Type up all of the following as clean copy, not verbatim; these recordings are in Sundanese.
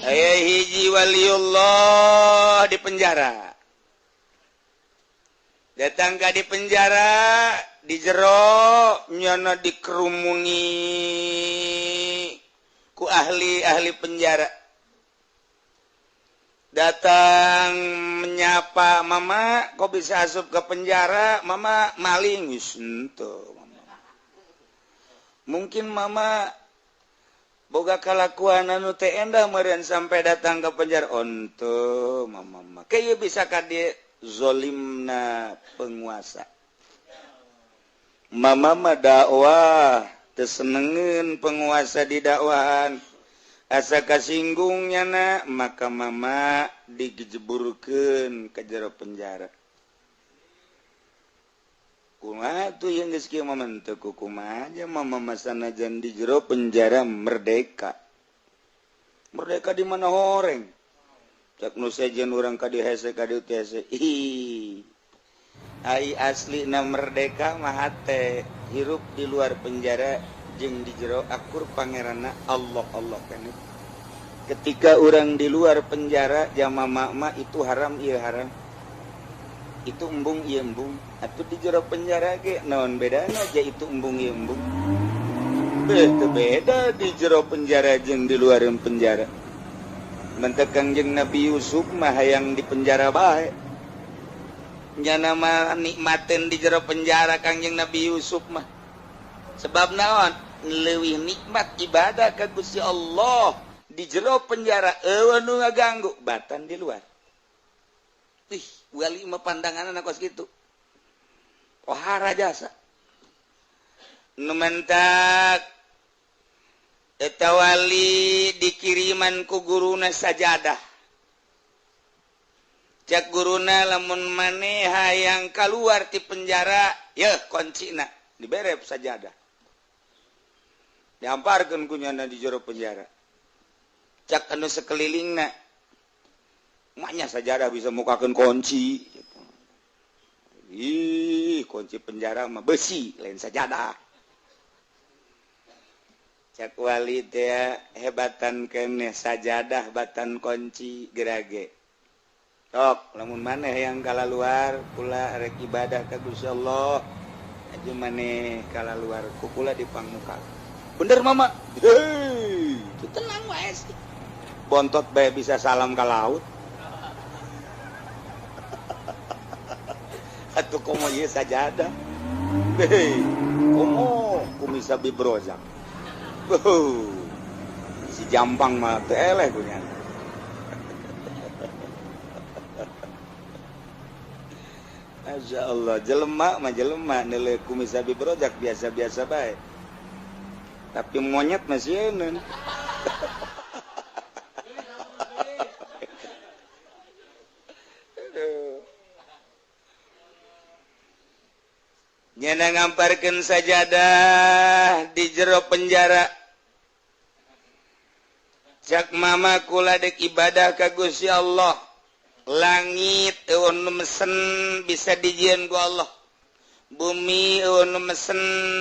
Aya hiji waliullah di penjara. Datang ka di penjara, di jero nyono dikerumuni ku ahli penjara. Datang menyapa, "Mama, kok bisa asup ke penjara? Mama maling." Henteu, mama. Mungkin mama boga kalakuan anu teu endah meureun sampai datang ke penjara. Onto mama kayak bisa kade zolimna penguasa. Mama mah dakwah teu senengeun penguasa di dakwahan. Asa kasinggungnya na, maka mama dijeburkeun ke jero penjara. Kumaha tuh yang geus kieu mama teu kumaha aja mama masanajan di jero penjara merdeka. Merdeka di mana horeng? Cak nu sejen urang ka dieu hese ka dieu hese. Ih. Ai aslina merdeka mah teh hirup di luar penjara jeung di jero akur pangeranna Allah kan. Ketika orang di luar penjara jama mama itu haram ieu haram. Itu embung ieu embung. Atuh di jero penjara ge naon bedana aja itu embung ieu embung. Beda di jero penjara jeung di luar penjara. Mentek Kangjeng Nabi Yusuf mah hayang di penjara bae. Nya nama nikmatin di jero penjara Kangjeng Nabi Yusuf mah. Sebab naon? Leuwih nikmat ibadah ka Gusti Allah di jero penjara eueuh nu ngaganggu batan di luar. Ih, wali mah pandanganna kos kitu. Pohara jasa. Nu mentak eta wali dikiriman ku guruna sajadah. Cak guruna lamun maneh hayang kaluar ti penjara, yeuh kuncina dibere sajadah. Diamparkeun ku nyana di jero penjara. Cak anu sekelilingna maknya sajadah bisa mukakeun kunci. Ih, kunci penjara mah besi lain sajadah. Cak wali teh hebatan keneh sajadah batan kunci gerage. Tok, lamun maneh yang kalaluar kula rek ibadah ka Gusti Allah. Aju maneh kalaluar ku kula dipangmuka. Bener mama. Hei, itu tenang wae sih. Bontot bae bisa salam ka laut. Atuh komo ieu sajadah. Hei, komo kumisa bibrozak. Si jampang mah teu eleh punya. Masya Allah, jelema mah jelema nilai kumisa bibrozak biasa-biasa bae. Tapi monyet masih enak. Nyana ngamparkeun sajadah di jero penjara. Cak mama kula dek ibadah ka Gusti Allah. Langit eueuh nu mesen bisa dijieun ku Allah. Bumi nu mesen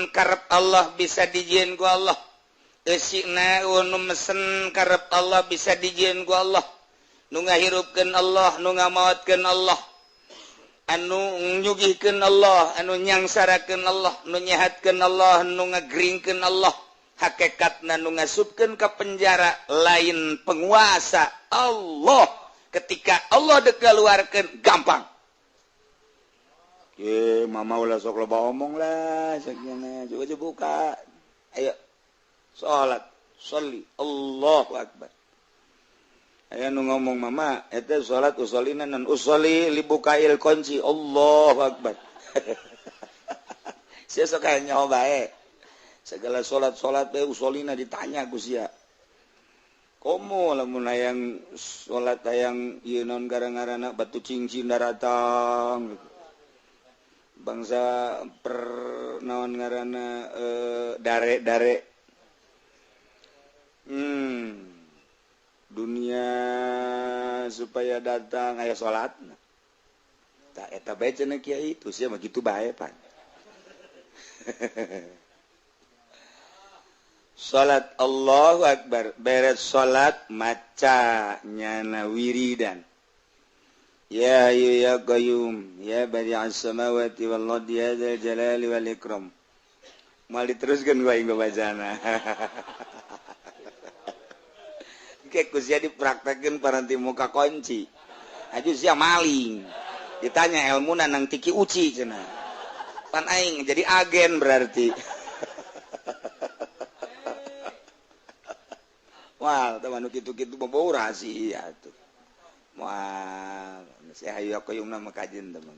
karep Allah bisa dijieun ku Allah. Eusina nu mesen karep Allah bisa dijieun ku Allah. Nu ngahirupkeun Allah, nu ngamaotkeun Allah. Anu nyugihkeun Allah, anu nyangsarakeun Allah, nu nyehatkeun Allah, nu ngagringkeun Allah. Hakikatna nu ngasupkeun ka penjara lain penguasa Allah. Ketika Allah dek keluarkeun gampang. Mama ulah sok loba omong lah, sakjana coba buka. Ayo, salat, sholli, Allahu Akbar. Ayo nu ngomong mama, eta salat usolina nan usoli libukail kunci, Allahu Akbar. Sia sok nyoba segala salat bae usolina ditanya ku sia. Komo lamun hayang salat hayang ieu naon gara-garana batu cincin daratang. Bangsa per naon ngaranna dare-dare. Dunia supaya datang aya salatna. eta bae cenah kiai itu sia mah kitu bae pan. Salat Allahu Akbar beres salat maca nyana wiridan. Ya hayyu ya qayyum ya badi'as samawati wal ardi ya dzal jalali wal ikram. Mal diteruskeun gua aing bacana. Kayak kusia dipraktekeun paranti muka kunci. Aju sia maling. Ditanya ilmuna nang tiki uci cenah. Pan aing jadi agen berarti. Wah, teman kitu-kitu bau rahasia tuh. Wah, saya hayu aku yang nama kajian teman.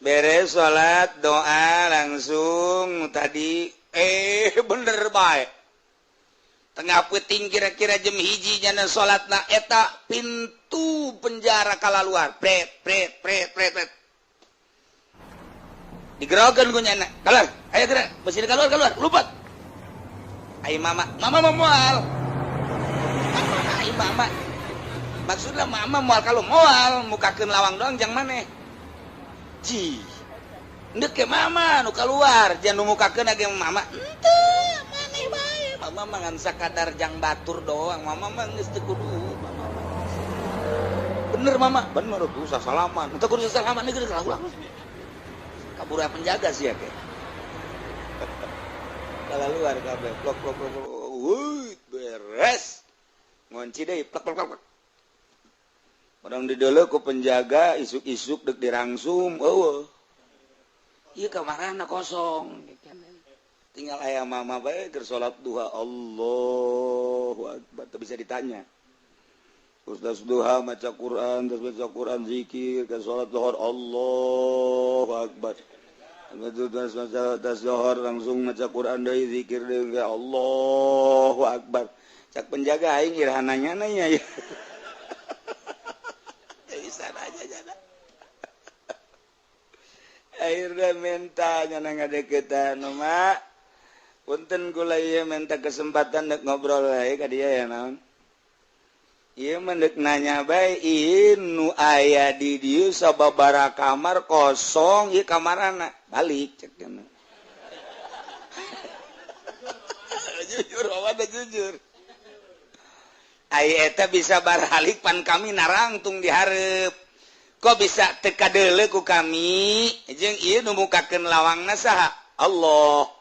Beres sholat doa langsung tadi bener baik. Tengah peting kira-kira jam hiji jana sholatna eta pintu penjara kalaluar pret digerokan ku nyana kalar ayo gerak mesti keluar lupat ayo mama moal ayo mama maksudnya mama moal kalau moal mukakeun lawang doang jang maneh ji ndek ke mama nu keluar jangan mukakeun age mama henteu maneh bae mama mangan sakadar jang batur doang mama mah geus teu kudu bener mama bener tuh salaman teu kudu salaman geus ulang kabura penjaga sih ya ke kalau luar kabeh plok beres ngunci deui plak orang di dulu ku penjaga isuk-isuk dek dirangsum eueuh ieu kamarana kosong tinggal ayah mama bae keur salat duha Allahu Akbar teu bisa ditanya Ustaz duha maca Quran terus baca Quran zikir ke salat zuhur Allahu Akbar terus maca zuhur langsung maca Quran deui zikir deui Allahu Akbar cak penjaga aing irhananya nanya ya bisa aja jana akhirnya minta nyana ngadeukeutan mak punten kula ieu minta kesempatan dek ngobrol wae ka dieu ya naon. Ieu mendek nanya bae nu aya di dieu sababaraha kamar kosong ieu kamarana balik cek cenah. Jujur awada jujur. Ai eta bisa baralik pan kami narangtung di hareup. Kok bisa teu kadeuleu ku kami jeung ieu nu mukakeun lawangna saha? Allah.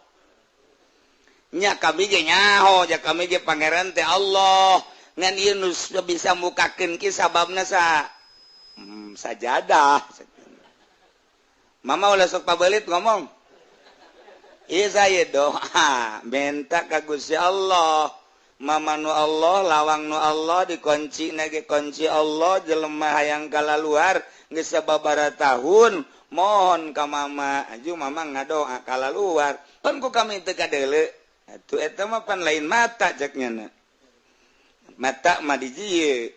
Nya kami ge nyaho ja kami ge pangeran teh Allah ngan ieu nu bisa mukakeun ki sababna sa sajadah mama ulah sok pabelit ngomong ieu saya doa minta ka Gusti Allah mama nu Allah lawang nu Allah dikunci na ge kunci Allah jelema hayang kalaluar geus sababaraha tahun mohon ka mama aju mama ngadoa kalaluar pan ku kami teu kadeuleu atuh eta mah pan lain mata ceknya mata mah di dieu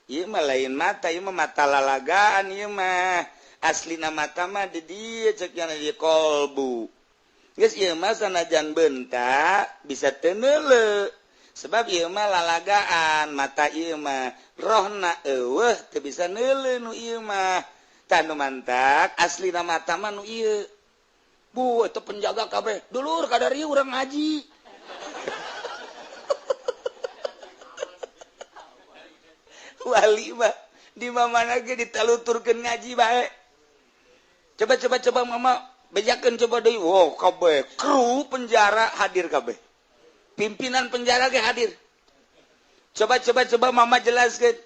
ieu mah lain mata ieu mah mata lalagaan ieu mah aslina mata mah di dieu ceknya di kolbu geus ieu mah sanajan beunta bisa teu neuleu sebab ieu mah lalagaan mata ieu mah rohna eueuh teu bisa neuleu nu ieu mah tanu mantak aslina mata mah nu ieu bu itu penjaga kabeh dulur kadari urang ngaji wali mah di mana ge ditaluturkeun ngaji bae coba mama bejakeun coba deui wow kabeh kru penjara hadir kabeh pimpinan penjara ge hadir coba mama jelaskeun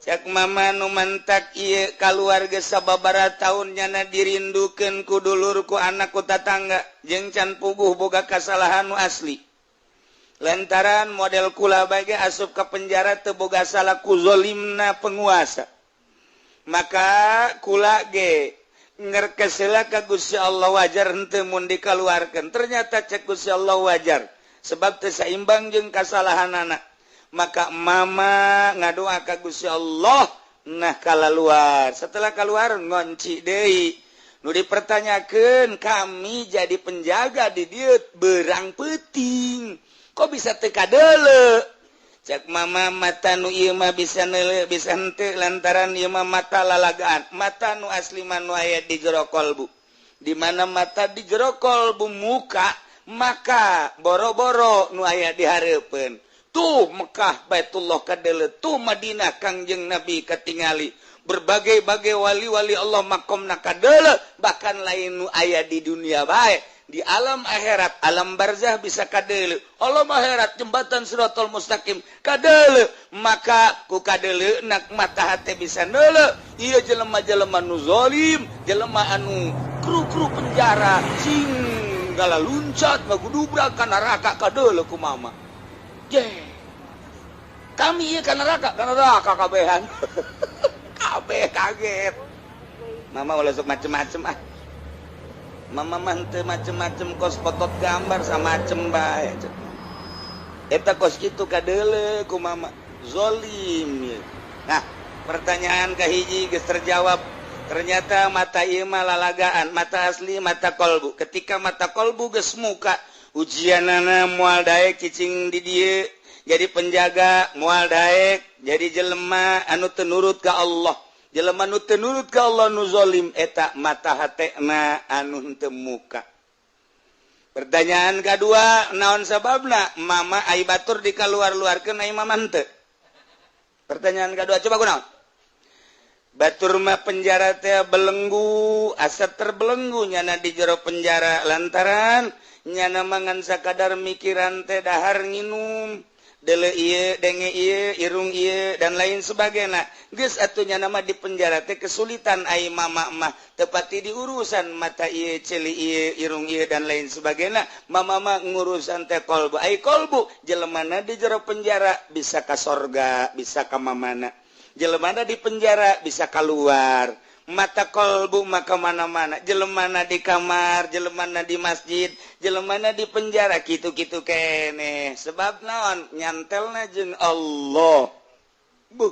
cak mama nu mantak ieu kaluarga sababaraha taun nyana dirindukeun ku dulur ku anak ku tatangga jeung can puguh boga kasalahan nu asli lantaran model kula bae asup ka penjara teu boga salah ku zalimna penguasa maka kula ge ngerkes heula ka Gusti Allah wajar henteu mun dikaluarkeun ternyata cek Gusti Allah wajar sebab teu saimbang jeung kasalahanana maka mama ngadoa ka Gusti Allah nah kalaluar setelah keluar ngonci deui nu dipertanyakeun kami jadi penjaga di dieu berang peuting kok bisa teu kadeuleu cek mama mata nu ieu mah bisa neuleuh bisa henteu lantaran ieu mah mata lalagaan mata nu asli mah nu aya di jero kolbu di mana mata di jero kolbu muka maka boro-boro nu aya di hareupeun tuh Mekah Baitullah kadeuleu tuh Madinah Kangjeng Nabi katingali berbagai-bagai wali-wali Allah makomna kadeuleu bahkan lain nu aya di dunia bae di alam akhirat alam barzah bisa kadeuleu alam akhirat jembatan Siratal Mustaqim kadeuleu maka ku kadeuleu nak mata hate bisa neuleuh ieu jelema-jelema nu zalim jelema anu kru-kru penjara sing gala luncat ngagudubrak ka neraka kadeuleu ku mama ye kami ieu ka neraka kabehan kabeh kaget mama ulah sok macem-macem mama mah macem-macem kos fotot gambar sama macem bae eta kos kitu kadeuleu ku mama zalim. Nah pertanyaan kahiji geus terjawab ternyata mata ieu mah lalagaan mata asli mata kolbu ketika mata kolbu geus muka ujianana moal daek cicing di dieu jadi penjaga moal daek jadi jelema anu teu nurut ka Allah jelema nu teu nurut ka Allah nu zalim eta mata hatena anu teu muka. Pertanyaan kedua naon sababna mama ai batur dikaluar-luarkeun ai mama henteu. Pertanyaan kedua coba kunaon? Batur mah penjara teh belenggu asa terbelenggu nyana di jero penjara lantaran nyana mangan sakadar mikiran teh dahar nginum dele ieu denge ieu irung ieu dan lain sebagainya geus atunya nama di penjara teh kesulitan ai mama mah tepati di urusan mata ieu celi ieu irung ieu dan lain sebagainya mama mah ngurusan teh kolbu ai kolbu jelemana di jero penjara bisa ka sorga bisa ka mamana jelemana di penjara bisa keluar mata kolbu maka mana-mana jelemana di kamar jelemana di masjid jelemana di penjara gitu-gitu kene sebab naon nyantelna jeung Allah buh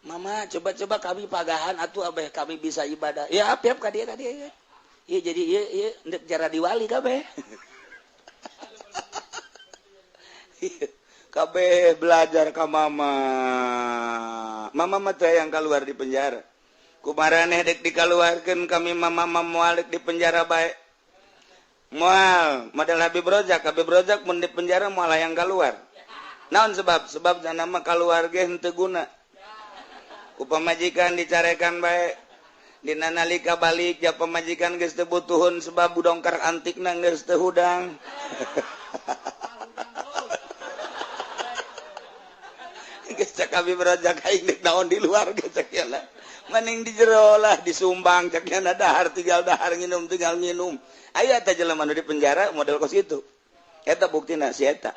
mama coba-coba kami pagahan atuh abeh kami bisa ibadah ya apiap ka dieu ya ieu jadi ieu ndek jara diwali kabeh kabeh belajar ka mama mah teh yang keluar di penjara kumaraneh dek dikaluarkeun kami mama moal dek di penjara bae moal model Habib Rojak mun di penjara moal yang keluar naon sebab nama keluar ge henteu guna ku pamajikan dicarekan bae dina nalika balik ja pamajikan geus teu butuhun sebab budongkar antikna geus teu hudang geus cak Habib Rojak aing dek naon di luar geus cak yana mending di jero lah disumbang caknya dahar tinggal dahar nginum tinggal nginum aya teh jelema nu di penjara model kos kitu eta buktina si eta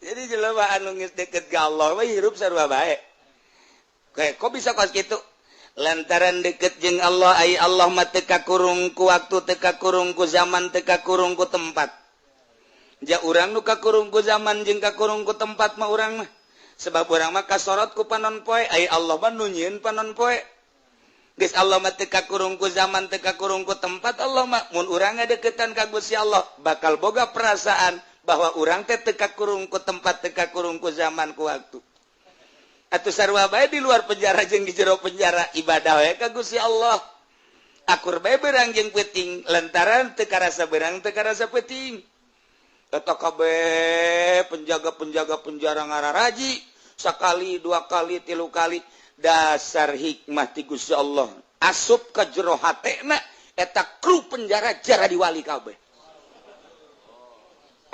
jadi jelema anu geus deket ka Allah mah hirup sarua bae kae kok bisa kos kitu lantaran deket jeung Allah ai Allah mah teu kakurung ku waktu teu kakurung ku zaman teu kakurung ku tempat ja urang nu kakurung ku zaman jeung kakurung ku tempat mah urang mah sebab urang mah kasorot ku panon poe ai Allah mah nu nyieun panon poe geus Allah mah teu kakurung ku zaman teu kakurung ku tempat Allah mah mun urang ngadeukeutan ka Gusti Allah bakal boga perasaan bahwa urang teh teu kakurung ku tempat teu kakurung ku zaman ku waktu atuh sarua bae di luar penjara jeung di jero penjara ibadah we ka Gusti Allah akur bae beurang jeung peuting lantaran teu karasa beurang teu karasa peuting eta kabeh penjaga penjara ngararaji sakali dua kali tilu kali dasar hikmah ti Gusti Allah asup ka jero hatena eta kru penjara jara diwali kabeh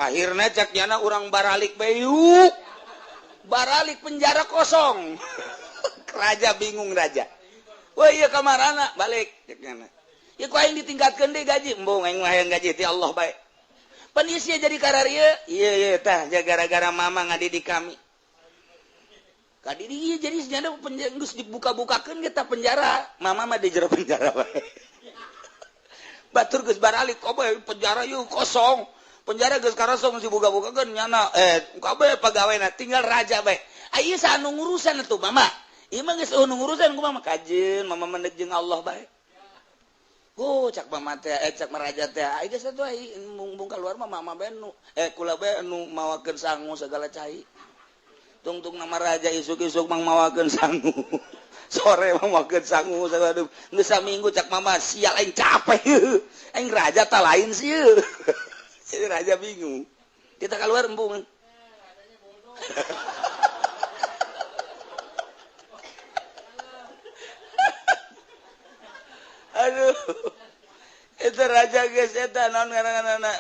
akhirna cak nyana urang baralik bae yuk baralik penjara kosong raja bingung raja wah ieu kamarana balik cak nyana ieu ku aing ditingkatkeun deui gaji embung aing mah hayang gaji ti Allah bae penisia jadi kararieu iya tah gara-gara mama ngadidik kami kadidi ieu jadi senyana geus dibuka-bukakeun kita penjara mama mah di jero penjara bae batur geus baralik kabeh penjara yeuh kosong penjara geus karosong dibuka-bukakeun nyana kabeh pagawena tinggal raja bae ieu saanu ngurusan atuh mama ieu mah geus anu ngurusan ku mama kajeun mama mendek jeung Allah bae cak mama teh cak maraja teh geus atuh mumpung keluar mah mama benu kula benu mawakeun sangu segala cai tungtung nama raja isuk-isuk mang mawakeun sangu sore mah mawakeun sangu segala geus saminggu cak mama sial aing capek aing raja tah lain sieun si raja bingung kita keluar embung aduh itu raja geus eta naon ngaranna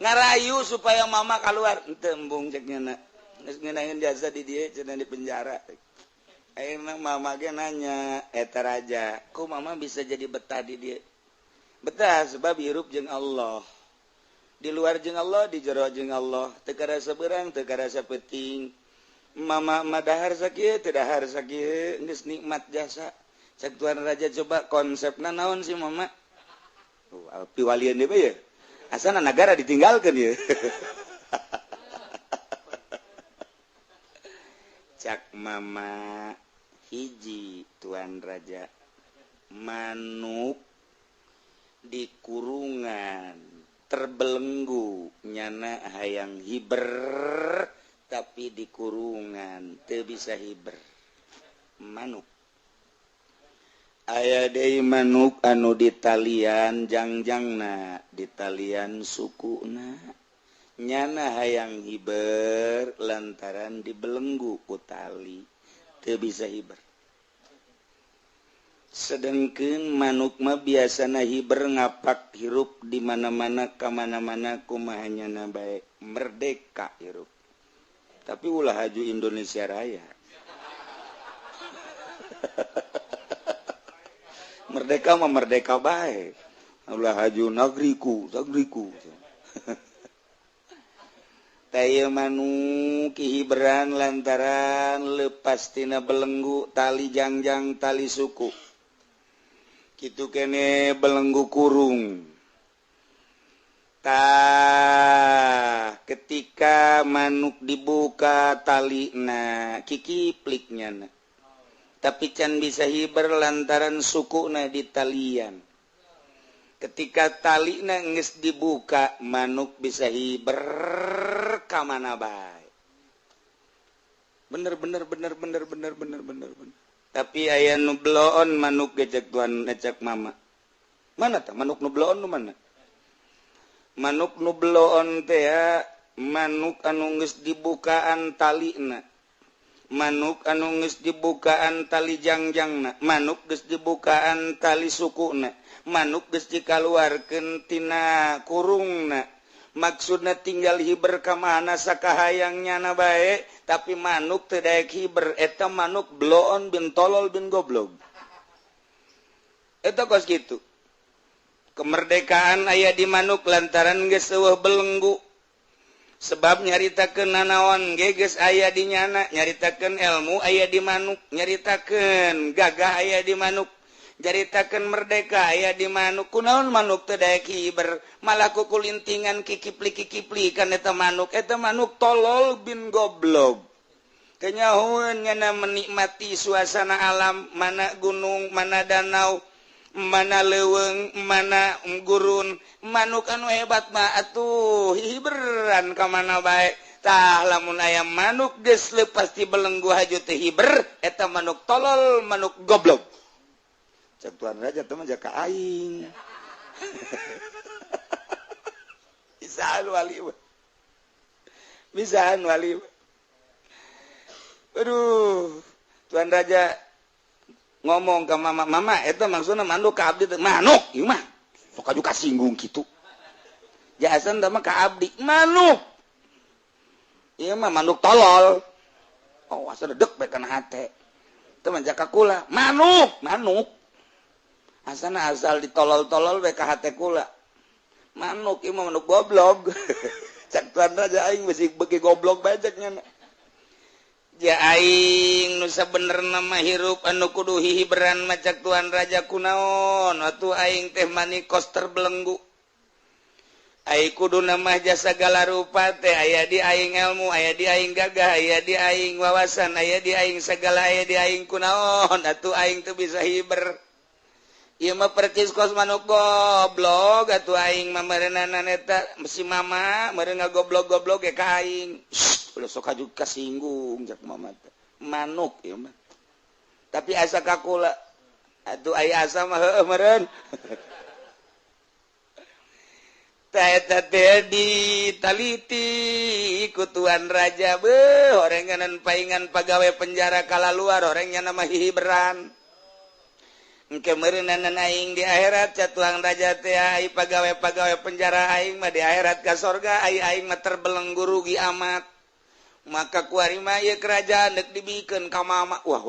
ngarayu supaya mama keluar henteu embung cek nyana geus ngeunaheun jasa di dieu cenah di penjara ayeuna mama ge nanya eta raja ku mama bisa jadi betah di dieu betah sebab hirup jeung Allah di luar jeung Allah di jero jeung Allah teu karasa beurang teu karasa penting mama madahar sakieu teu dahar sakieu geus nikmat jasa cek tuan raja coba konsepna naon sih mama piwalian dia ya asana negara ditinggalkan ya cak mama hiji tuan raja manuk di kurungan terbelenggu nyana hayang hiber tapi di kurungan teu bisa hiber manuk aya deui manuk anu di talian jangjangna di talian sukuna nyana hayang hiber lantaran dibelenggu ku tali teu bisa hiber sedengkeun manuk mah biasana hiber ngapak hirup di mana-mana ka mana-mana kumaha nyana bae merdeka hirup tapi ulah haju Indonesia Raya merdeka mah merdeka baik ulah haju negeriku taya manuk hiberan lantaran lepas tina belenggu tali jangjang tali suku kitu kene belenggu kurung ketika manuk dibuka talina kikipliknya tapi can bisa hiber lantaran sukuna di talian ketika talina geus dibuka manuk bisa hiber ka mana bae bener tapi aya nu bloon manuk gecek tuan ngecek mama mana tah manuk nu bloon nu mana manuk nu bloon teh ya manuk anu geus dibukaan talina manuk anu geus dibukaan tali jangjangna manuk geus dibukaan tali sukuna manuk geus dikaluarkeun tina kurungna maksudna tinggal hiber ka mana sakahayang nyana bae tapi manuk teu daek hiber eta manuk bloon bin tolol bin goblok eta kos kitu kemerdekaan aya di manuk lantaran geus eueuh belenggu sebab nyaritakeun nanaon geus aya di nyana nyaritakeun ilmu aya di manuk nyaritakeun gagah aya di manuk nyaritakeun merdeka aya di manuk kunaon manuk teu daek hiber malah kukulintingan kikipli kan eta manuk tolol bin goblok kenyahoeun nyana menikmati suasana alam mana gunung mana danau mana leuweung mana gurun manuk anu hebat mah atuh hiberan ka mana bae tah lamun aya manuk geus leupas ti belenggu haju teh hiber eta manuk tolol manuk goblok cak tuan raja teh mah ka aing bisaan wali aduh tuan raja ngomong ke mama eta maksudna manuk ka abdi manuk ieu mah sok aju kasinggung kitu jasan teh mah ka abdi manuk ieu mah manuk tolol oh asa dedek bae kana hate teu mah jaka kula manuk asana asal ditolol-tolol bae ka hate kula manuk ieu mah manuk goblok cak tuan raja aing bisi beuki goblok bae cek nya ya aing nu sabenerna mah hirup anu kudu hiberan macak tuan raja kunaon atuh aing teh mani koster belenggu aing kudu mah jasa segala rupa teh aya di aing ilmu aya di aing gagah aya di aing wawasan aya di aing segala aya di aing kunaon atuh aing teu bisa hiber Ieu mah percis kos manuk goblok atuh aing mah meureunan eta si mama meureun ngagoblok-goblok ge ka aing. Ulah sok aju kasinggung jak mama teh. Manuk ieu mah. Tapi asa ka kula. Atuh aya asa mah heueuh meureun. Tah eta teh ditaliti ku Tuan Raja beuh horenganan paingan pagawe penjara kalaluar horengnya nama hihiberan. Engke meureunan aing di akhirat ca Tuang Raja teh ai pagawe-pagawe penjara aing mah di akhirat ka sorga ai aing mah terbelenggu rugi amat. Maka kuari mah ieu kerajaan deuk dibikeun ka mama. Wah.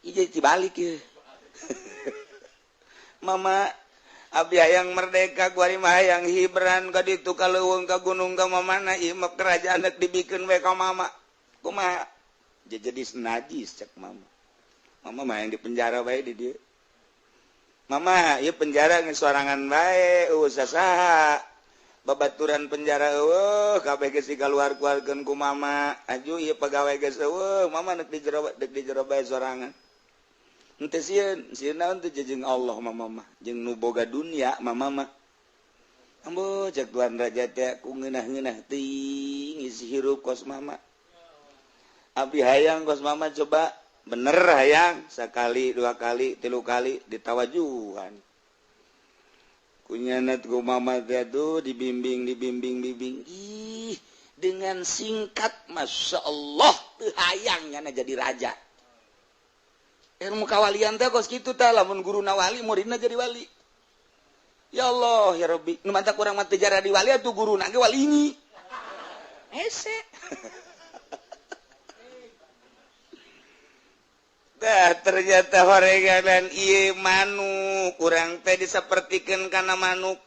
Ieu jadi dibalik ieu. Mama abdi hayang merdeka kuari mah hayang hiberan ka ditu ka leuweung ka gunung ka mamana ieu mah kerajaan deuk dibikeun we ka mama. Kumaha? Jadi najis cek mama. Mama mah yang di penjara bae di dieu. Mama, ieu penjara geus sorangan bae, usah saha. Babaturan penjara eueuh, kabeh geus dikaluar-keluarkeun ku mama. Aju ieu pagawe geus eueuh, mama deuk di jero bae sorangan. Henteu sieun naon teh jeung Allah mama mah, jeung nu boga dunya mama mah. Ambo cek Tuan Raja teh ku ngeunah-ngeunah teuing isi hirup kos mama. Abi hayang kos mama coba bener hayang sekali 2 kali 3 kali ditawajuhan kunyana ku mama teh tuh dibimbing ih dengan singkat masya Allah teu hayang nyana jadi raja ilmu kawalian teh kos kitu tah lamun guruna wali muridna jadi wali ya Allah ya Rabbi nu mantap urang mah teu jara di wali atuh guruna ge wali ini hese ternyata horenganan ieu manuk kurang teh disapertikeun kana manuk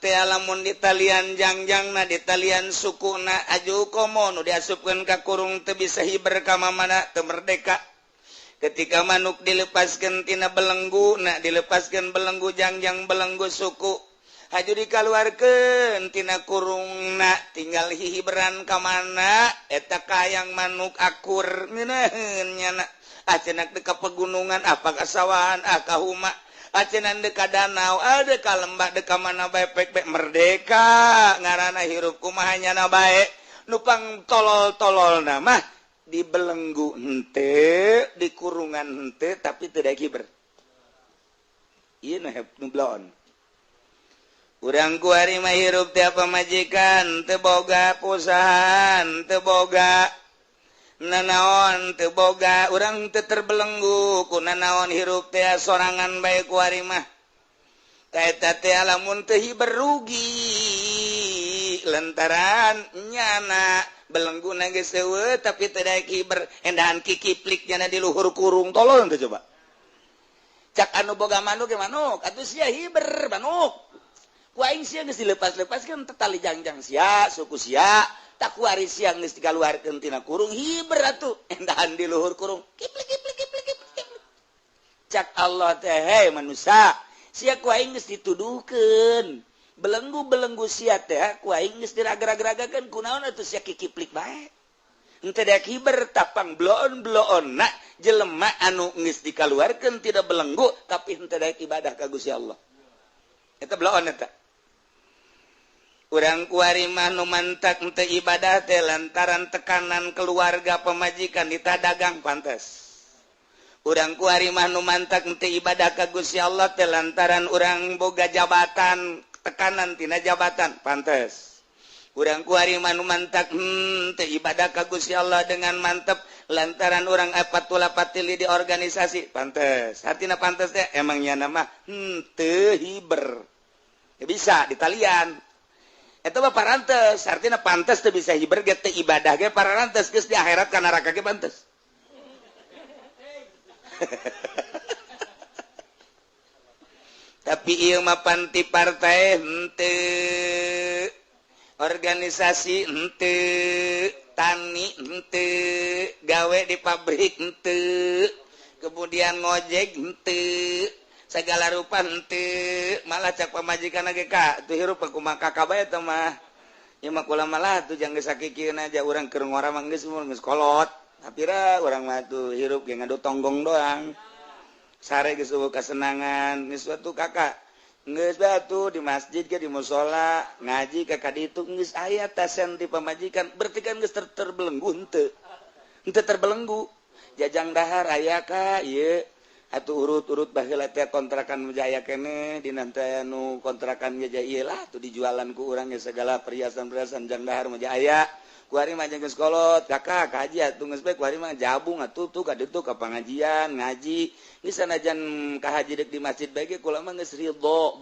teh lamun di talian jangjangna di talian sukuna aju komo nu diasupkeun ka kurung teu bisa hiber ka mamana teu merdeka ketika manuk dilepaskeun tina belenggu dilepaskeun belenggu jangjang belenggu suku aju dikaluarkeun tina kurungna tinggal hihiberan ka mana eta kayang manuk akur ngeunaheun nyana acenak deuk ka pegunungan apa ka sawahan ka huma acenan deuk ka danau deuk ka lembah deuk ka mana bae pek merdeka ngaranna hirup kumaha nyana bae nu pang tolol-tololna mah di belenggu henteu di kurungan henteu tapi teu daek hiber ieu nu bloon. Urang kuari mah hirup teh pamajikan teu boga pusahan teu boga nanaon teu boga urang teu terbelenggu ku nanaon hirup teh sorangan bae kuari mah ka eta teh lamun teu hiber rugi lantaran nyana belengguna geus eueuh tapi teu daek hiber endahan kikiplik nyana di luhur kurung tolol teh coba cak anu boga manuk ge manuk atuh sia hiber manuk ku aing sia geus dilepas-lepaskeun teh tali jangjang sia suku sia tak kuari sia geus dikaluarkeun tina kurung hiber atuh endahan di luhur kurung kiplik cak Allah teh hei manusia sia ku aing geus dituduhkeun belenggu sia teh ku aing geus diraga-ragakeun kunaon atuh sia kikiplik bae henteu daek hiber tapang bloon-bloonna jelema anu geus dikaluarkeun tidak belenggu tapi henteu daek ibadah ka Gusti Allah eta bloon eta urang kuari mah nu mantak henteu ibadah teh lantaran tekanan keluarga pemajikan di dagang pantes. Urang kuari mah nu mantak henteu ibadah ka Gusti Allah teh lantaran urang boga jabatan tekanan tina jabatan pantes. Urang kuari mah nu mantak teu ibadah ka Gusti Allah dengan mantep lantaran urang apatula patili di organisasi pantes. Artina pantes teh emang nyana mah henteu hiber. Ya bisa di talian. Eta mah parantes, artinya pantes teu bisa hiber ge teu ibadah ge parantes geus di akhirat ka neraka ge pantes. Tapi ieu mah panti partai henteu, organisasi henteu, tani henteu, gawe di pabrik henteu, kemudian ngojek henteu. Segala rupa henteu malah cak pamajikan ge ka tuh hirup kumaha kakak bae teh mah ieu mah kula malah tuh jang geus sakikieun aja urang keur ngora mah geus kolot tapi ra urang mah tuh hirup ge ngadu tonggong doang sare geus kesenangan geus suatu kakak geus batu di masjid ke di mushola ngaji ka kaditu geus aya tasen di pamajikan berarti kan geus terbelenggu henteu terbelenggu jajang dahar aya ka ieu atuh urut-urut baheula teh kontrakan Jaya kene dina teh anu kontrakan Jaya ieu lah tuh dijualan ku urang ge segala perhiasan-perhiasan jang dahar mah aya ku ari mah geus kolot kakak kaji atuh geus bae ku ari mah jabung atuh tuh ka ditu ka pangajian ngaji geus sanajan ka haji dek di masjid bae ge kula mah geus ridho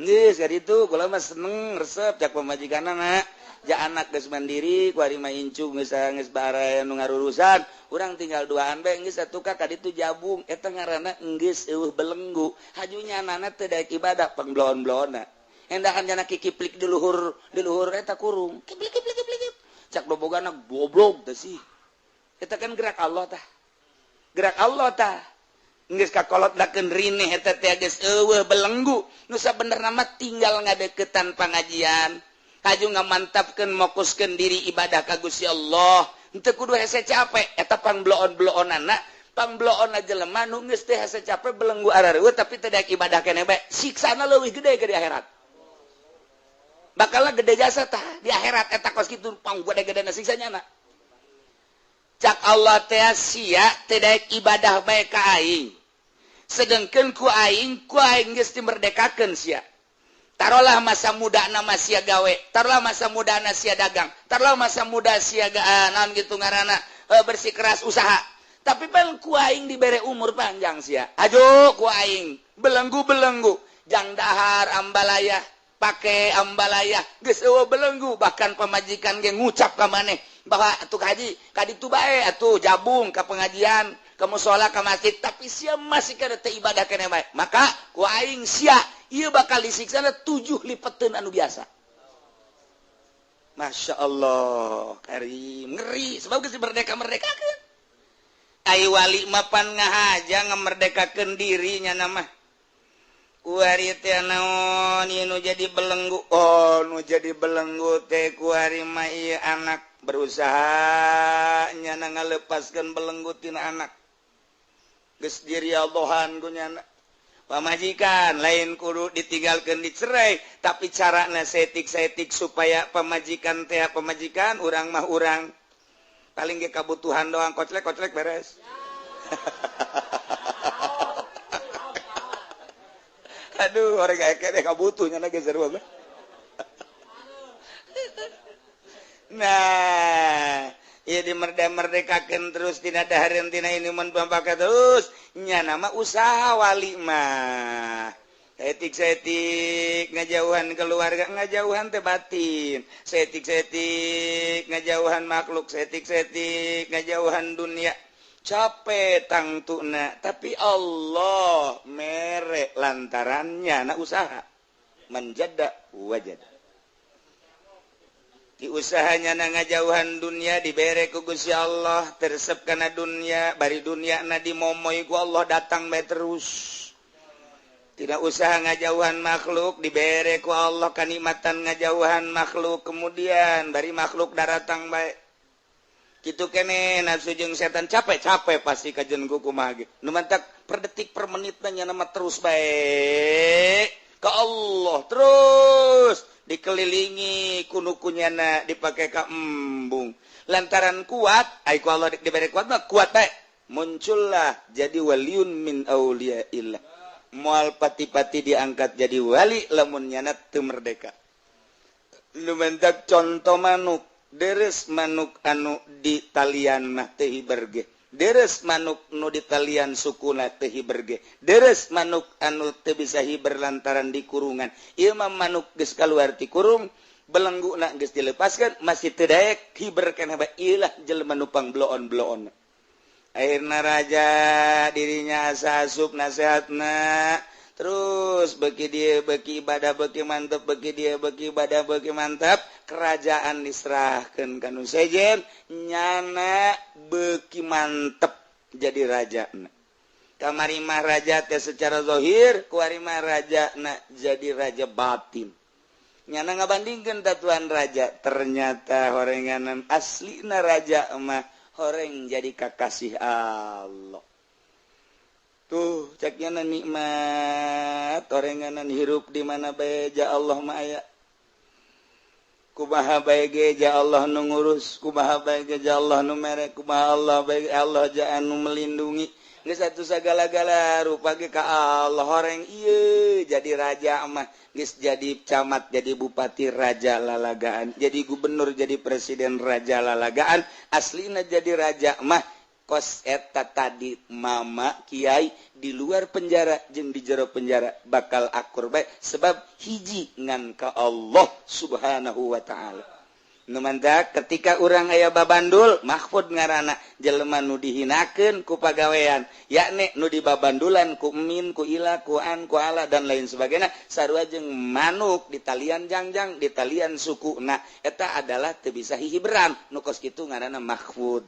geus ka ditu kula mah seneng resep cak pamajikanna ja anak geus mandiri ku ari mah incu geus bare nu ngarurusan urang tinggal duaan bae geus atuh ka ditu jabung eta ngaranna geus eueuh belenggu hajunya anana teu daek ibadah pangblon-blonna endahan jana kikiplik di luhur eta kurung kiplik cak dobogana goblok teh sih eta kan gerak Allah tah geus kakolot dakeun rineh eta teh geus eueuh belenggu nu sabenerna mah tinggal ngadeukeutan pangajian haju ngamantapkeun mokuskeun diri ibadah ka Gusti Allah henteu kudu hese capek eta pangbloon-bloonana pangbloonna jelema nu geus teh hese capek belenggu arareueuh tapi teu daek ibadah keneh bae siksana leuwih gede ke di akhirat bakal gede jasa tah di akhirat eta kos kitu panggede-gedena siksanya na cak Allah teh sia teu daek ibadah bae ka aing sedengkeun ku aing geus dimerdekakeun sia taruhlah masa muda na sia gawe taruhlah masa muda na sia dagang taruhlah masa muda sia naon gitu ngaranna bersikeras usaha tapi pan ku aing dibere umur panjang sia ajo ku aing belenggu jang dahar ambalaya pakai ambalaya geus eueuh belenggu bahkan pamajikan ge ngucap ka maneh bahwa atuh haji ka ditu bae atuh jabung ka pengajian ka mushola ka masjid tapi sia masih kada teu ibadah keneh bae maka ku aing sia ieu bakal disiksana 7 lipeteun anu biasa Masya Allah karim ngeri sebab geus merdeka-merdekakeun ai wali mah pan ngahaja ngamerdekakeun dirinya nama kuari teh naon ieu nu jadi belenggu nu jadi belenggu teh kuari mah ieu anak berusaha nyana ngalepaskeun belenggu tina anak geus diriadohan ku nyana pamajikan lain kudu ditinggalkeun dicerai tapi carana setik-setik supaya pamajikan urang mah urang paling ge kabutuhan doang koclek beres aduh orang kayak deh kabutuhnya lagi seru apa nah ya dimerdekakan terus tidak ada harian tina ini pakai terus nya nama usaha wali mah setik ngajauhan keluarga ngajauhan teh batin setik ngajauhan makhluk setik ngajauhan dunia capek tangtuna tapi Allah merek lantarannya na usaha menjada wajad di usahanya na ngajauhan dunia dibere ku Gusti Allah tersep kana dunia bari dunia na dimomoy ku Allah datang bae terus tidak usaha ngajauhan makhluk dibere ku Allah kanikmatan ngajauhan makhluk kemudian bari makhluk datang bae kitu kene nafsu jeung setan capek pasti kajen kumaha ge nu mantak per detik per menitna nya nama terus bae ka Allah terus dikelilingi kunyana dipake ka embung lantaran kuat ai ku Allah dibere kuat mah kuat bae muncullah jadi waliun min auliyaillah moal pati-pati diangkat jadi wali lamun nyana teu merdeka nu mantak contoh manuk deres manuk anu di talian mah teh hiberge deres manuk nu di talian sukuna teh hiberge deres manuk anu teu bisa hiber lantaran di kurungan ieu mah manuk geus kaluar ti kurung belengguna geus dilepaskeun masih teu daek hiber keneh bae ieu lah jelema nu pangbloon akhirna raja dirinya asa asup nasehatna terus bagi dia bagi ibadah bagi mantap bagi dia bagi ibadah bagi mantap kerajaan diserahkeun ka nu sejen nyana beki mantep jadi raja kamari mah raja teh secara zahir kuari mah raja na jadi raja batin nyana ngabandingkeun tatuan raja ternyata horenganan aslina raja mah horeng jadi kakasih Allah tuh ceknya nikmat orenganan hirup di mana beja Allah maya kumaha bae ge Allah nu ngurus kumaha bae ge Allah nu mere kumaha Allah bae Allah ja anu melindungi geus atuh sagala-gala rupa ge ka Allah horeng ieu jadi raja mah geus jadi camat jadi bupati raja lalagaan jadi gubernur jadi presiden raja lalagaan aslina jadi raja mah kos eta tadi mama kiai di luar penjara jeung di jero penjara bakal akur bae sebab hiji ngan ka Allah subhanahu wa ta'ala nu mantap ketika urang aya babandul mahfud ngaranna jelema nu dihinakeun ku pagawean yakni nu dibabandulan ku min ku ila ku an ku ala dan lain sebagainya sarua jeung manuk di talian jangjang di talian sukuna eta adalah teu bisa hihibran nu kos kitu ngaranna mahfud.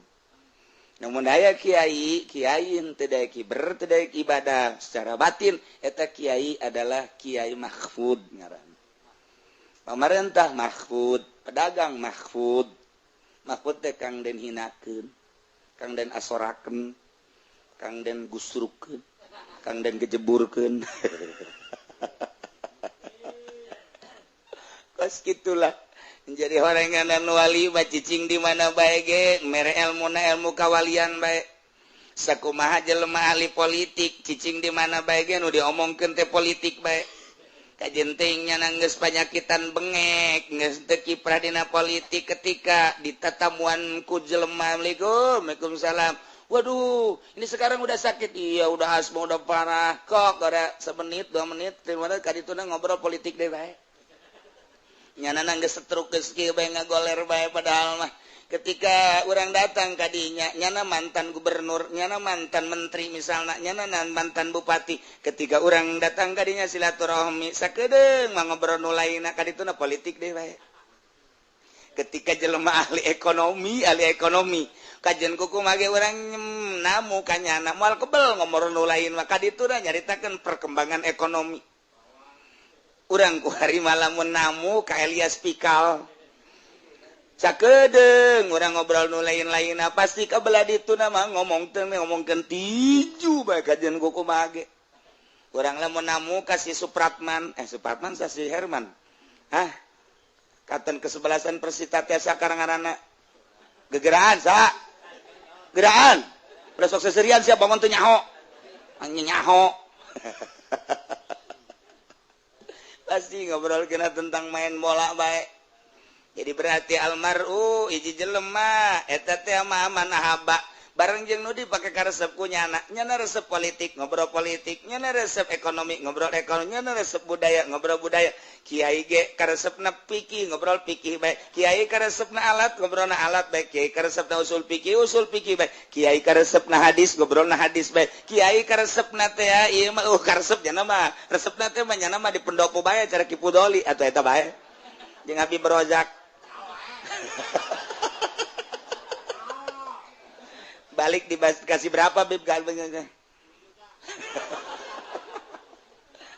Namun daya kiai teu daya kiber teu daya ibadah secara batin eta kiai adalah kiai mahfud ngaran. Pamarentah mahfud, pedagang mahfud. Mahfud teh kang den hinakeun, kang den asorakeun, kang den gusrukeun, kang den gejeburkeun. Kos kitulah. Jadi horenganan wali cicing di mana bae ge mere elmuna ilmu kawalian bae sakumaha jelema ahli politik cicing di mana bae ge nu diomongkeun teh politik bae kajen teh nya geus panyakitan bengek geus teu kiprah dina politik ketika ditatamuan ku jelema Waalaikumsalam waduh ini sekarang udah sakit iya udah asma udah parah kok ada semenit 2 menit terima kadituna ngobrol politik deh bae nyana geus setruk geus kieu bae ngagoler bae padahal mah ketika urang datang kadinya nyana mantan gubernur nyana mantan menteri misalna nyana mantan bupati ketika urang datang kadinya silaturahmi sakedeung mah ngobrol nu lainna kadituna politik deui bae ketika jelema ahli ekonomi kajian kuku mage urang namu ka nyana moal kebel ngobrol nu lain mah kadituna nyaritakeun perkembangan ekonomi urang ku hari malamun namu ka Elias Pikal sakedeung urang ngobrol nu lain-lainna pasti kabelah ditu mah ngomongkeun tiju bae kajian kuku mage urang lamun namu ka si Supratman sa si Herman katen kesebelasan Persita teh sakarang ngaranna gegeraan sa geraan udah sok seserian siapa bangun teu nyaho nyaho pasti ngobrol kena tentang main bola baik jadi berarti almaru hiji jelema eta teh mah manahaba bareng jeung nu dipake karesep ku nyana resep politik ngobrol politik nyana resep ekonomi ngobrol ekonomi nyana resep budaya ngobrol budaya kiai ge karesepna fikih ngobrol fikih bae kiai karesepna alat ngobrolna alat bae kiai karesepna usul fikih bae kiai karesepna hadis ngobrolna hadis bae kiai karesepna teh ieu mah karesep nya mah resepna teh mah nyana mah di pendopo bae cara kipudoli atuh eta bae jeung Habib Rozak balik dikasih berapa Bib galbengnya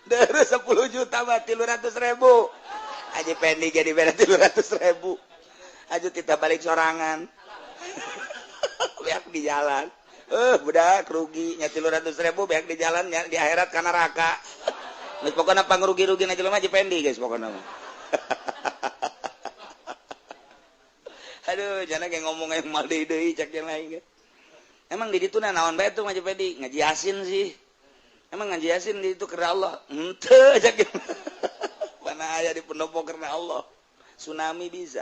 dari 10 juta mah 300.000 Haji Pendi jadi beda 300.000 aju kita balik sorangan beak di jalan budak rugi nya 300.000 beak di jalan di akhirat kana neraka geus pokona pangrugi-rugi na jelema Haji Pendi guys pokona aduh jangan kayak ngomong yang mal deui cak yang lain guys. Emang di ditu naon bae tuh Haji Pedi ngaji Yasin sih. Emang ngaji Yasin di itu karena Allah. Henteu aja gitu. Mana aya di pendopo karena Allah. Tsunami bisa.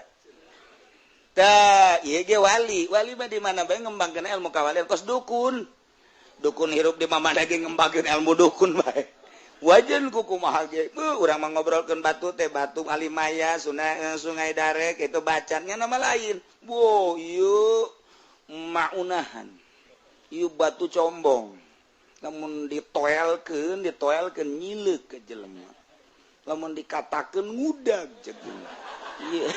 Tah, ieu ge wali. Wali mah di mana bae ngembangkeun ilmu kawalian kos dukun. Dukun hirup di mamana ge ngembangkeun ilmu dukun bae. Wajan kuku mahal ge. Urang mah ngobrolkeun batu teh batu Alimaya, Sungai Darek itu bacannya nama lain. Wo, ieu maunahan. Ieu batu combong lamun ditoelkeun nyileuk ke jelema lamun dikatakeun ngudag cegeun ieu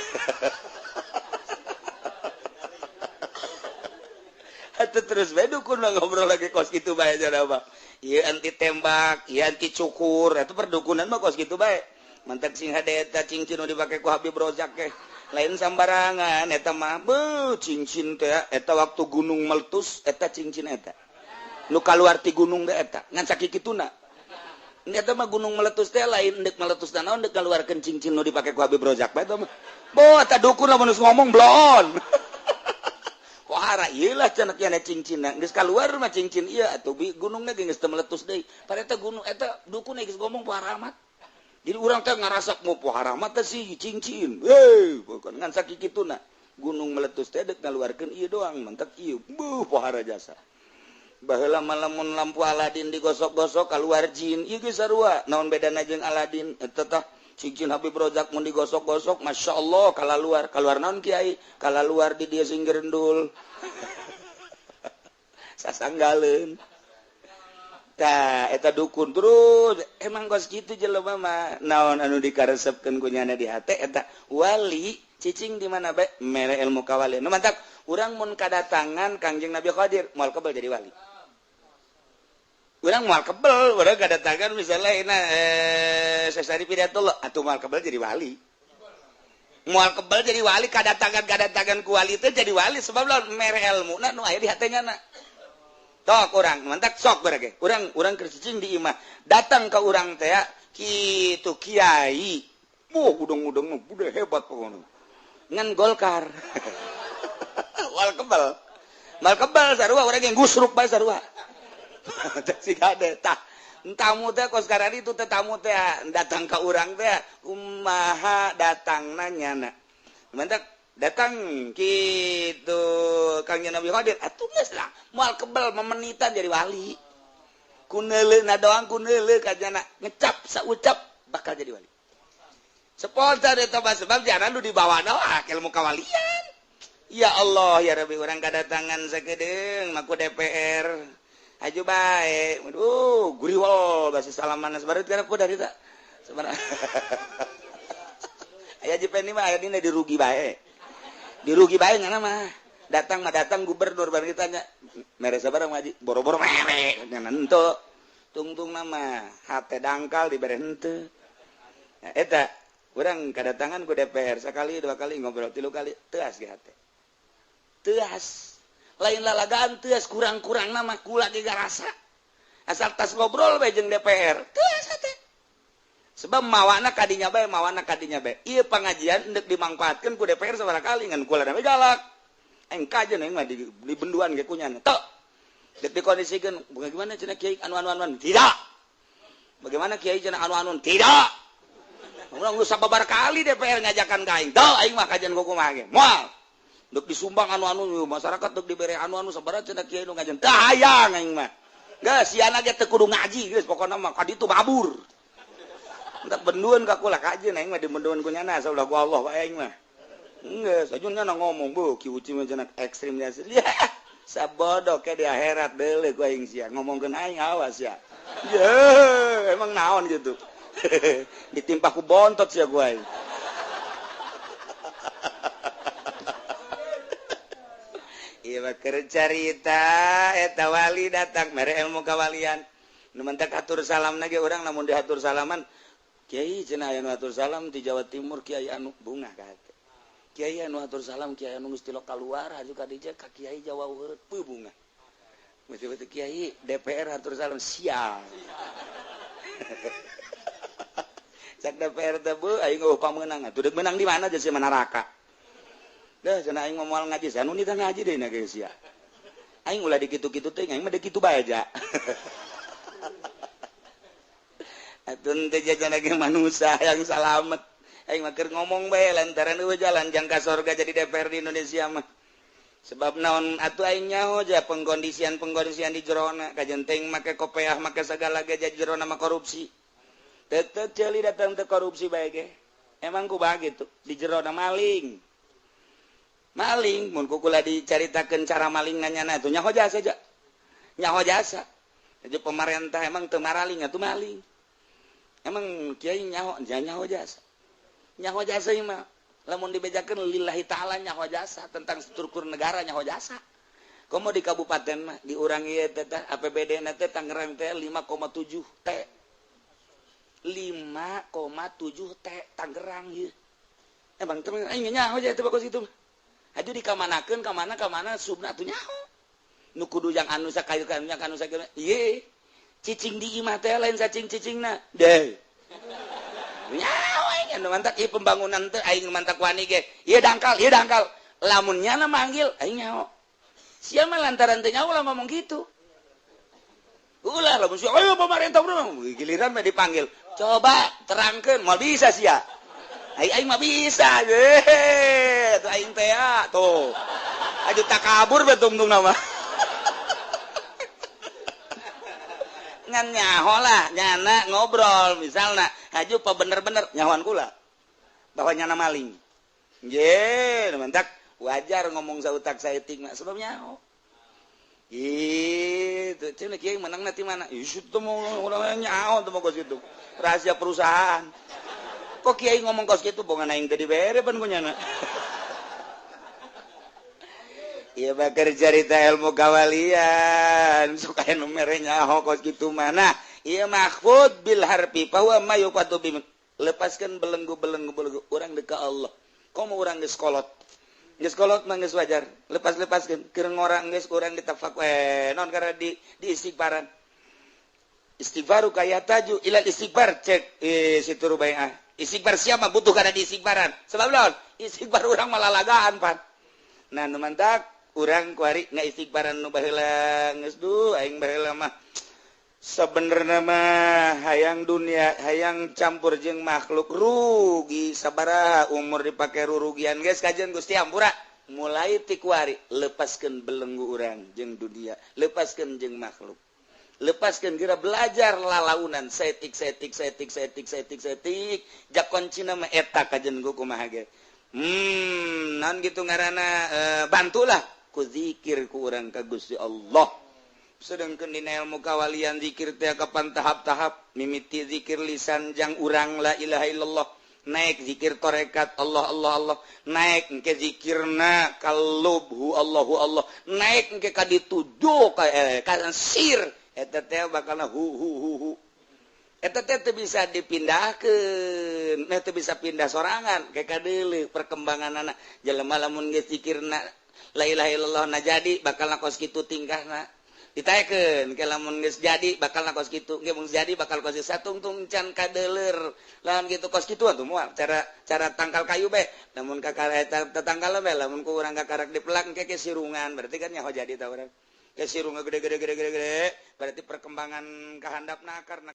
atuh terus bae dukun ngobrol lagi kos kitu bae cenah mah ieu anti tembak ieu anti cukur eta perdukunan mah kos kitu bae mantak sing hade eta cincin nu dipake ku Habib Rozak ke lain sambarangan eta mah cincin teh eta waktu gunung meletus eta cincin eta nu kaluar ti gunung teh eta ngan sakikituna eta mah gunung meletus teh lain deuk meletus naon deuk kaluarkeun cincin nu dipake ku Habib Rojak bae eta mah bo eta dukun lamun ngomong blon pohara ieu lah cenah kieu cincinna geus kaluar mah cincin ieu atuh gunungna geus teu meletus deui pareta gunung eta dukun geus ngomong pohara amat. Jadi orang teh ngarasa mau pohara mah teh sih cincin. Bukan ngan sakikituna. Gunung meletus teh deuk ngaluarkeun ieu doang, mentek ieu. Pohara jasa. Baheula malamun lampu Aladin digosok-gosok kaluar jin, ieu geus sarua. Naon bedana jeung Aladin? Eta tah cincin Habib Rojak mun digosok-gosok, masyaallah kalaluar. Kaluar naon kiai? Kalaluar di dieu sing gerendul. Sasanggaleun. Tah eta dukun terus emang kos kitu jelema mah naon anu dikaresepkeun ku nyana di hate eta wali cicing di mana bae mere ilmu kawalian nu mantap urang mun kadatangan Kangjeng Nabi Qadir moal kebal jadi wali urang moal kebal urang kadatangan misalnya ina sesari pidatullah atuh moal kebal jadi wali moal kebal jadi wali kadatangan ku wali teh jadi wali sebab lawan mere ilmuna nu aya di hate nyana. Tok orang mantak sok berage orang kercicing di imah datang ke orang teh kitu kiai udang-udang udah hebat pokoknya ngan Golkar mal kebal sarua orang yang gusruk bae sarua si kade tah tamu teh kos karari itu teh tamu teh datang ke orang teh kumaha datangna nyana mantak datang gitu Kangjeng Nabi Qadir atuh geus lah moal kebal memenitan jadi wali kuneuleuh doang kuneuleuh kajana ngecap saucap bakal jadi wali spontan eta mah sebab jaran nu dibawana ilmu kawalian ya Allah ya Rabbi urang kadatangan sakedeung maku DPR aju bae guriwol basa salaman sabarut kana ku dari ta sabar aya jipen mah aya dina dirugi bae dirugi bae ngana mah datang gubernur baru ditanya mere sabarang ngaji boro-boro mere ngana henteu tungtung nama hate dangkal dibere henteu nah, eta urang kadatangan ku DPR sekali dua kali ngobrol 3 kali teuas ge hate teuas lain lalagaan teuas kurang-kurang nama kula ge garasa asal tas ngobrol bae jeung DPR teuas hate sebab mawana kadinya bae ieu pangajian endek dimangpaatkeun ku DPR sabaraha kali ngan kula na galak engkajeun aing mah di benduan ge kunyana tok dek dikondisikeun bagaimana cenah kiai anu tidak bagaimana kiai cenah anu tidak urang geus sababar kali DPR ngajakan ka aing teu aing mah kajian kumaha ge moal dek disumbang anu masyarakat dek dibere anu sabaraha cenah kiai nu ngajian teu hayang aing mah geus siana ge teu kudu ngaji geus pokona mah kaditu babur entak benduan ka kula kajeun aing mah di benduan ku nyana saulah ku Allah bae aing mah. Geus ajun nyana ngomong bu ki uci mah cenah ekstrim nya asli. Sabodo ke di akhirat deuleu ku aing sia ngomongkeun aing awas ya. Ye emang naon gitu. Ditimpa ku bontot sia ku aing. Ieu mah keur carita eta wali datang mere ilmu kawalian. Nu mentek atur salamna ge urang lamun diatur salaman Kiai cenah aya nu atur salam di Jawa Timur Kiai anu bunga ka hate. Kiai anu atur salam Kiai anu geus tilok kaluar haju ka dieu ka Kiai Jawa Urut bunga. Betul-betul Kiai DPR atur salam sial. Cak DPR teh bu aing upah meunang atuh deuk meunang di mana jeung si Manaraka. Dah cenah aing moal ngaji sanu nita ngaji deui na geus sia. Aing ulah dikitu-kitu teh aing mah deuk kitu bae aja. Atun teh jajan lagi manusia yang salamet. Aing mah keur ngomong bae lantaran eueuh jalan jangka sorga jadi DPR di Indonesia mah. Sebab naon atuh aing nyaho ja pengkondisian di jerona kajenteng make kopeah make sagala ge jadi jerona mah korupsi. Tetep ceuli datang teh korupsi bae ge. Emang kumaha gitu di jerona maling. Maling mun kukula dicaritakeun cara maling nanyana atuh nyaho jasa aja. Nyaho jasa. Jadi pemerintah emang teu maraling atuh maling. Emang kiai nyaho jasa. Nyaho jasa ieu mah lamun dibejakeun lillahi taala nyaho jasa tentang struktur negara nyaho jasa. Komo di kabupaten mah di urang ieu teh APBD-na teh Tangerang teh 5,7 T. 5,7 T Tangerang ieu. Bang temen aing nyaho aja teh bakos itu. Aju dikamanakeun ka mana subna tuh nyaho. Nu kudu yang anu sakayu kan yang anu sakieu. Ieu. Cicing di imah teh lain cacing-cicingna. Deh. Nyaho aing anu mantak ieu pembangunan teh aing mantak wani ge. Ieu dangkal. Lamun nyana manggil aing nyaho. Sia mah lantaran teu nyaho lah ngomong gitu. Ulah lamun sia ayo pemerintah giliran mah dipanggil. Coba terangkeun moal bisa sia. Aing mah bisa tuh aing teh tuh aju tak kabur betung-tung nama ngan nyaho lah nyana ngobrol misalna aju pa bener-bener nyahoan kula bahwa nyana maling ye mantak wajar ngomong sautak saeutik mah sebab nyaho itu cenah kieu menang nanti mana isu teh mau urang nyaho teh mah kitu rahasia perusahaan. Kok kiai ngomong kos gitu bongan aing teh dibere pan ku nyana. Ieu mah keur carita ilmu kawalian, suka anu mere nyaho kos kitu mah. Nah, ieu mahfud bil harfi fa huwa ma yuqatu bi lepaskeun belenggu urang deuk ka Allah. Komo urang geus kolot. Geus kolot mah geus wajar. Lepaskeun keur ngorang geus urang ditafak non karena di istighfaran. Istighfaru kayataju ilal istighfar cek situ rubaiah. Istighfar siapa butuh karena diistighfaran. Sebab naon? Istighfar urang malalagaan pan. Nah nu mantak urang kuari ngaistighfaran nu baheula geus du aing baheula mah sabenerna mah hayang dunia hayang campur jeung makhluk rugi sabaraha umur dipake rurugian geus kajian Gusti Ampura mulai ti kuari lepaskeun belenggu urang jeung dunia lepaskeun jeung makhluk. Lepaskan kira belajar lalaunan setik jak kuncina mah eta kajen ku kumaha ge naon gitu ngaranna bantulah ku zikir ku urang ka Gusti Allah sedengkeun dina ilmu kawalian zikir teh kapan tahap-tahap mimiti zikir lisan jang urang la ilaha illallah naik zikir tarekat Allah naik engke zikirna kalubhu Allah naik engke ka dituju ka sir eta teh bakalna hu eta teh teu bisa dipindahkeun teu bisa pindah sorangan kayak kadeuleu perkembanganna jelema lamun geus zikirna la ilaha illallah na jadi bakalna kos kitu tingkahna ditaekeun ke lamun geus jadi bakalna kos kitu ge mun jadi bakal kos satungtung can kadeuler lamun kitu kos kitu atuh moal cara tangkal kayu bae lamun kakara eta tetangkal bae lamun ku urang kakarak dipelak engke sirungan berarti kan nyaho jadi ta urang. Kesirungan gede berarti perkembangan kehandapna akar